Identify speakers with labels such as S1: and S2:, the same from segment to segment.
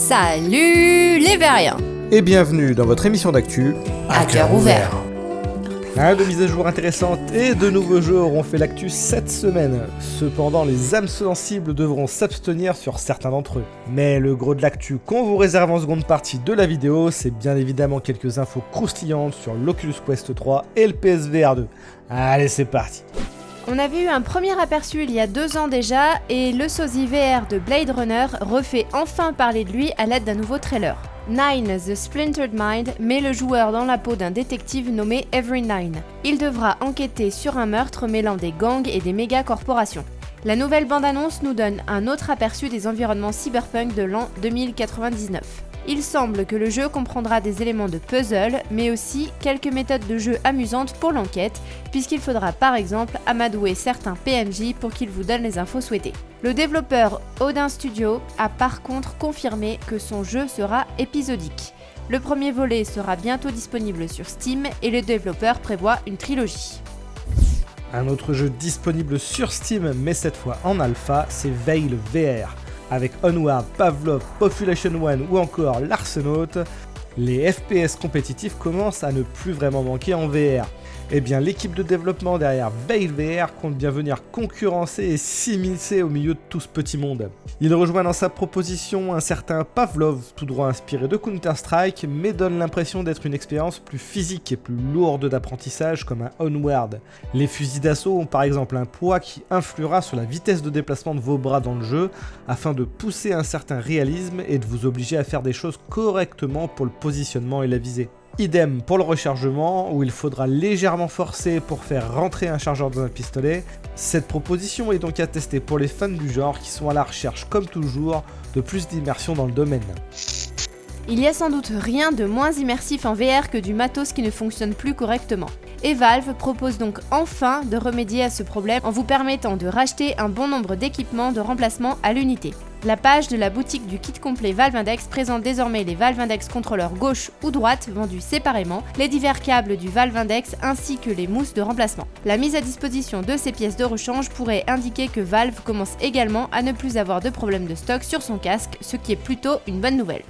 S1: Salut les Veriens
S2: et bienvenue dans votre émission d'actu
S1: à cœur ouvert.
S2: De mises à jour intéressantes et de nouveaux jeux auront fait l'actu cette semaine. Cependant, les âmes sensibles devront s'abstenir sur certains d'entre eux. Mais le gros de l'actu qu'on vous réserve en seconde partie de la vidéo, c'est bien évidemment quelques infos croustillantes sur l'Oculus Quest 3 et le PSVR 2. Allez, c'est parti.
S1: On avait eu un premier aperçu il y a 2 ans déjà, et le sosie VR de Blade Runner refait enfin parler de lui à l'aide d'un nouveau trailer. Nine, The Splintered Mind, met le joueur dans la peau d'un détective nommé Every Nine. Il devra enquêter sur un meurtre mêlant des gangs et des méga-corporations. La nouvelle bande-annonce nous donne un autre aperçu des environnements cyberpunk de l'an 2099. Il semble que le jeu comprendra des éléments de puzzle, mais aussi quelques méthodes de jeu amusantes pour l'enquête, puisqu'il faudra par exemple amadouer certains PNJ pour qu'ils vous donnent les infos souhaitées. Le développeur Odin Studio a par contre confirmé que son jeu sera épisodique. Le premier volet sera bientôt disponible sur Steam et le développeur prévoit une trilogie.
S2: Un autre jeu disponible sur Steam, mais cette fois en alpha, c'est Veil VR. Avec Onward, Pavlov, Population One ou encore l'Arsenaut, les FPS compétitifs commencent à ne plus vraiment manquer en VR. Eh bien, l'équipe de développement derrière Veil VR compte bien venir concurrencer et s'immiscer au milieu de tout ce petit monde. Il rejoint dans sa proposition un certain Pavlov, tout droit inspiré de Counter-Strike, mais donne l'impression d'être une expérience plus physique et plus lourde d'apprentissage comme un Onward. Les fusils d'assaut ont par exemple un poids qui influera sur la vitesse de déplacement de vos bras dans le jeu, afin de pousser un certain réalisme et de vous obliger à faire des choses correctement pour le positionnement et la visée. Idem pour le rechargement, où il faudra légèrement forcer pour faire rentrer un chargeur dans un pistolet. Cette proposition est donc à tester pour les fans du genre qui sont à la recherche, comme toujours, de plus d'immersion dans le domaine.
S1: Il y a sans doute rien de moins immersif en VR que du matos qui ne fonctionne plus correctement. Et Valve propose donc enfin de remédier à ce problème en vous permettant de racheter un bon nombre d'équipements de remplacement à l'unité. La page de la boutique du kit complet Valve Index présente désormais les Valve Index contrôleurs gauche ou droite vendus séparément, les divers câbles du Valve Index ainsi que les mousses de remplacement. La mise à disposition de ces pièces de rechange pourrait indiquer que Valve commence également à ne plus avoir de problème de stock sur son casque, ce qui est plutôt une bonne nouvelle.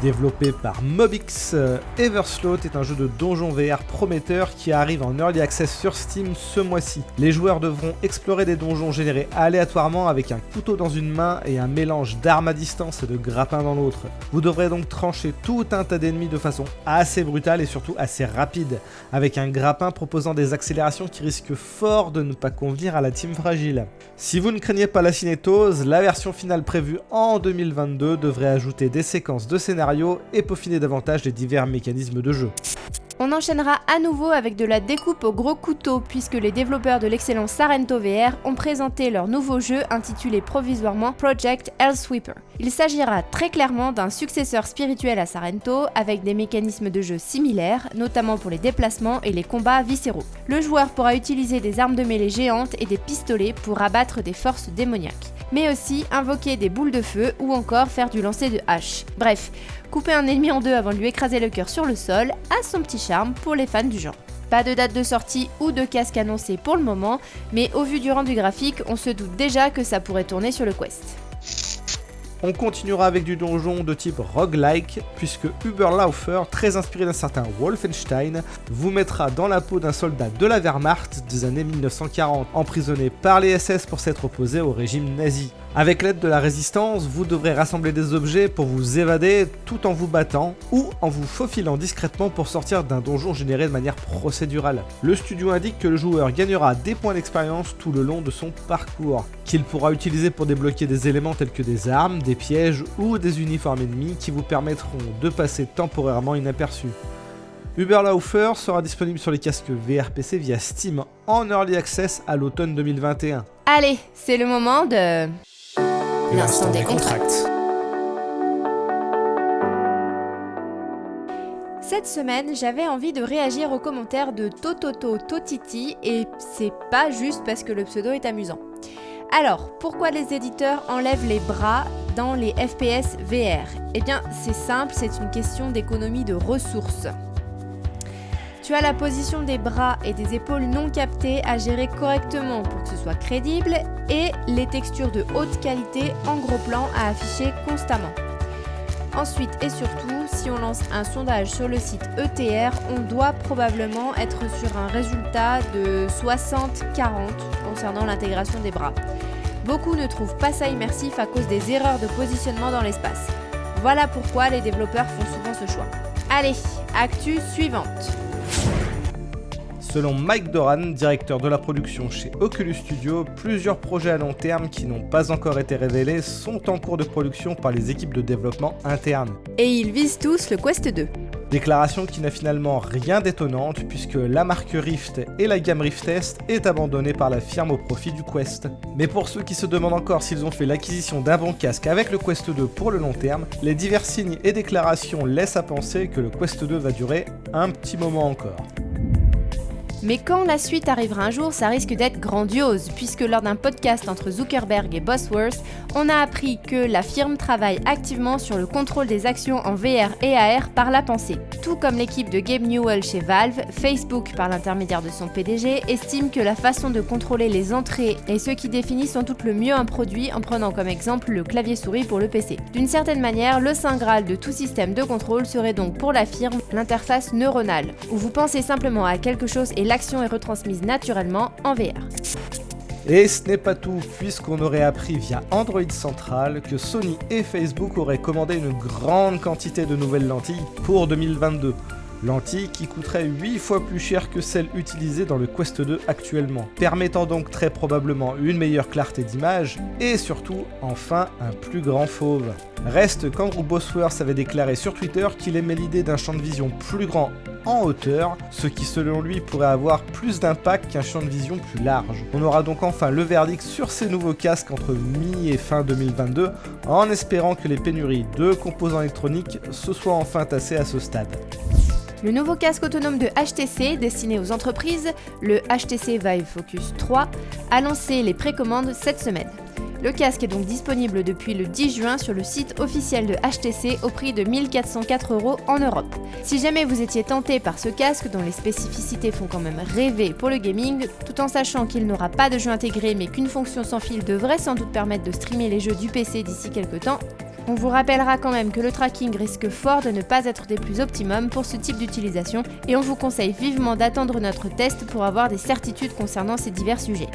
S2: Développé par Mobix, Eversloot est un jeu de donjon VR prometteur qui arrive en Early Access sur Steam ce mois-ci. Les joueurs devront explorer des donjons générés aléatoirement avec un couteau dans une main et un mélange d'armes à distance et de grappins dans l'autre. Vous devrez donc trancher tout un tas d'ennemis de façon assez brutale et surtout assez rapide, avec un grappin proposant des accélérations qui risquent fort de ne pas convenir à la team fragile. Si vous ne craignez pas la cinétose, la version finale prévue en 2022 devrait ajouter des séquences de scénario et peaufiner davantage les divers mécanismes de jeu.
S1: On enchaînera à nouveau avec de la découpe au gros couteau puisque les développeurs de l'excellent Sarento VR ont présenté leur nouveau jeu intitulé provisoirement Project Hellsweeper. Il s'agira très clairement d'un successeur spirituel à Sarento avec des mécanismes de jeu similaires, notamment pour les déplacements et les combats viscéraux. Le joueur pourra utiliser des armes de mêlée géantes et des pistolets pour abattre des forces démoniaques, mais aussi invoquer des boules de feu ou encore faire du lancer de hache. Bref, couper un ennemi en deux avant de lui écraser le cœur sur le sol a son petit charme pour les fans du genre. Pas de date de sortie ou de casque annoncé pour le moment, mais au vu du rendu graphique, on se doute déjà que ça pourrait tourner sur le Quest.
S2: On continuera avec du donjon de type roguelike, puisque Überläufer, très inspiré d'un certain Wolfenstein, vous mettra dans la peau d'un soldat de la Wehrmacht des années 1940, emprisonné par les SS pour s'être opposé au régime nazi. Avec l'aide de la résistance, vous devrez rassembler des objets pour vous évader tout en vous battant ou en vous faufilant discrètement pour sortir d'un donjon généré de manière procédurale. Le studio indique que le joueur gagnera des points d'expérience tout le long de son parcours, qu'il pourra utiliser pour débloquer des éléments tels que des armes, des pièges ou des uniformes ennemis qui vous permettront de passer temporairement inaperçus. Überläufer sera disponible sur les casques VR PC via Steam en Early Access à l'automne 2021.
S1: Allez, c'est le moment de...
S3: L'instant des contracts.
S1: Cette semaine, j'avais envie de réagir aux commentaires de Tototo Totiti et c'est pas juste parce que le pseudo est amusant. Alors, pourquoi les éditeurs enlèvent les bras dans les FPS VR ? Eh bien, c'est simple, c'est une question d'économie de ressources. Tu as la position des bras et des épaules non captées à gérer correctement pour que ce soit crédible et les textures de haute qualité en gros plan à afficher constamment. Ensuite et surtout, si on lance un sondage sur le site ETR, on doit probablement être sur un résultat de 60-40 concernant l'intégration des bras. Beaucoup ne trouvent pas ça immersif à cause des erreurs de positionnement dans l'espace. Voilà pourquoi les développeurs font souvent ce choix. Allez, actu suivante.
S2: Selon Mike Doran, directeur de la production chez Oculus Studio, plusieurs projets à long terme qui n'ont pas encore été révélés sont en cours de production par les équipes de développement internes.
S1: Et ils visent tous le Quest 2.
S2: Déclaration qui n'a finalement rien d'étonnante puisque la marque Rift et la gamme Rift Test est abandonnée par la firme au profit du Quest. Mais pour ceux qui se demandent encore s'ils ont fait l'acquisition d'un bon casque avec le Quest 2 pour le long terme, les divers signes et déclarations laissent à penser que le Quest 2 va durer un petit moment encore.
S1: Mais quand la suite arrivera un jour, ça risque d'être grandiose, puisque lors d'un podcast entre Zuckerberg et Bosworth, on a appris que la firme travaille activement sur le contrôle des actions en VR et AR par la pensée. Tout comme l'équipe de Gabe Newell chez Valve, Facebook, par l'intermédiaire de son PDG, estime que la façon de contrôler les entrées est ce qui définit sans doute le mieux un produit en prenant comme exemple le clavier-souris pour le PC. D'une certaine manière, le saint graal de tout système de contrôle serait donc pour la firme l'interface neuronale, où vous pensez simplement à quelque chose et l'action est retransmise naturellement en VR.
S2: Et ce n'est pas tout, puisqu'on aurait appris via Android Central que Sony et Facebook auraient commandé une grande quantité de nouvelles lentilles pour 2022. Lentilles qui coûteraient 8 fois plus cher que celles utilisées dans le Quest 2 actuellement, permettant donc très probablement une meilleure clarté d'image et surtout, enfin, un plus grand fauve. Reste qu'Andrew Bosworth avait déclaré sur Twitter qu'il aimait l'idée d'un champ de vision plus grand en hauteur, ce qui selon lui pourrait avoir plus d'impact qu'un champ de vision plus large. On aura donc enfin le verdict sur ces nouveaux casques entre mi et fin 2022, en espérant que les pénuries de composants électroniques se soient enfin tassées à ce stade.
S1: Le nouveau casque autonome de HTC, destiné aux entreprises, le HTC Vive Focus 3, a lancé les précommandes cette semaine. Le casque est donc disponible depuis le 10 juin sur le site officiel de HTC au prix de 1 404 € en Europe. Si jamais vous étiez tenté par ce casque dont les spécificités font quand même rêver pour le gaming, tout en sachant qu'il n'aura pas de jeu intégré mais qu'une fonction sans fil devrait sans doute permettre de streamer les jeux du PC d'ici quelques temps, on vous rappellera quand même que le tracking risque fort de ne pas être des plus optimums pour ce type d'utilisation et on vous conseille vivement d'attendre notre test pour avoir des certitudes concernant ces divers sujets.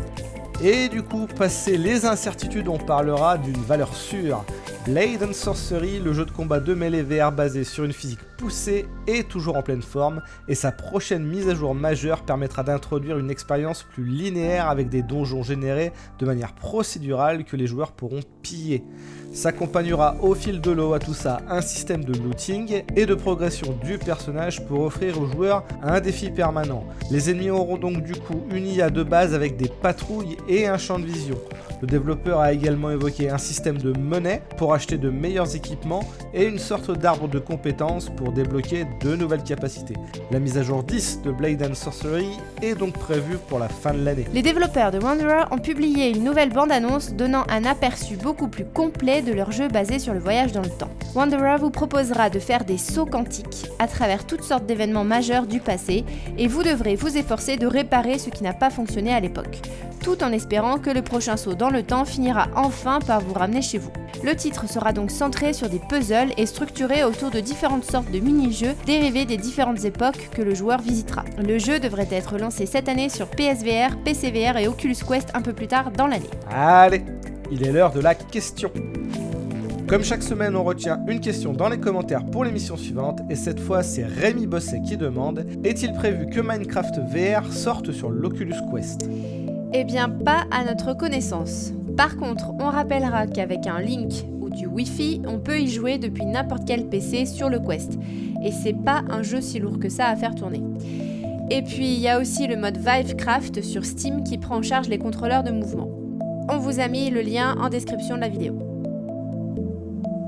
S2: Et du coup, passé les incertitudes, on parlera d'une valeur sûre. Blade & Sorcery, le jeu de combat de mêlée VR basé sur une physique poussée, est toujours en pleine forme, et sa prochaine mise à jour majeure permettra d'introduire une expérience plus linéaire avec des donjons générés de manière procédurale que les joueurs pourront piller. S'accompagnera au fil de l'eau à tout ça un système de looting et de progression du personnage pour offrir aux joueurs un défi permanent. Les ennemis auront donc du coup une IA de base avec des patrouilles et un champ de vision. Le développeur a également évoqué un système de monnaie pour acheter de meilleurs équipements et une sorte d'arbre de compétences pour débloquer de nouvelles capacités. La mise à jour 10 de Blade & Sorcery est donc prévue pour la fin de l'année.
S1: Les développeurs de Wanderer ont publié une nouvelle bande-annonce donnant un aperçu beaucoup plus complet de leur jeu basé sur le voyage dans le temps. Wanderer vous proposera de faire des sauts quantiques à travers toutes sortes d'événements majeurs du passé et vous devrez vous efforcer de réparer ce qui n'a pas fonctionné à l'époque, tout en espérant que le prochain saut dans le temps finira enfin par vous ramener chez vous. Le titre sera donc centré sur des puzzles et structuré autour de différentes sortes de mini-jeux dérivés des différentes époques que le joueur visitera. Le jeu devrait être lancé cette année sur PSVR, PCVR et Oculus Quest un peu plus tard dans l'année.
S2: Allez, il est l'heure de la question. Comme chaque semaine, on retient une question dans les commentaires pour l'émission suivante, et cette fois, c'est Rémi Bosset qui demande « Est-il prévu que Minecraft VR sorte sur l'Oculus Quest ?»
S1: Eh bien, pas à notre connaissance. Par contre, on rappellera qu'avec un Link ou du Wi-Fi, on peut y jouer depuis n'importe quel PC sur le Quest. Et c'est pas un jeu si lourd que ça à faire tourner. Et puis, il y a aussi le mode Vivecraft sur Steam qui prend en charge les contrôleurs de mouvement. On vous a mis le lien en description de la vidéo.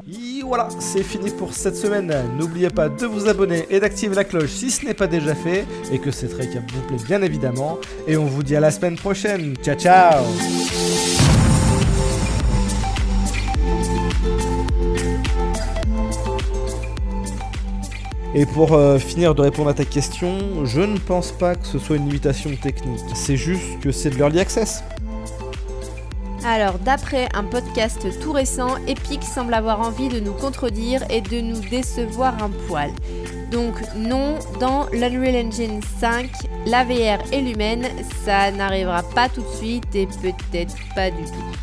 S2: Et voilà, c'est fini pour cette semaine. N'oubliez pas de vous abonner et d'activer la cloche si ce n'est pas déjà fait, et que cette récap vous plaît bien évidemment. Et on vous dit à la semaine prochaine. Ciao ciao. Et pour finir de répondre à ta question, je ne pense pas que ce soit une limitation technique. C'est juste que c'est de l'early access.
S1: Alors, d'après un podcast tout récent, Epic semble avoir envie de nous contredire et de nous décevoir un poil. Donc non, dans l'Unreal Engine 5, la VR et l'humaine, ça n'arrivera pas tout de suite et peut-être pas du tout.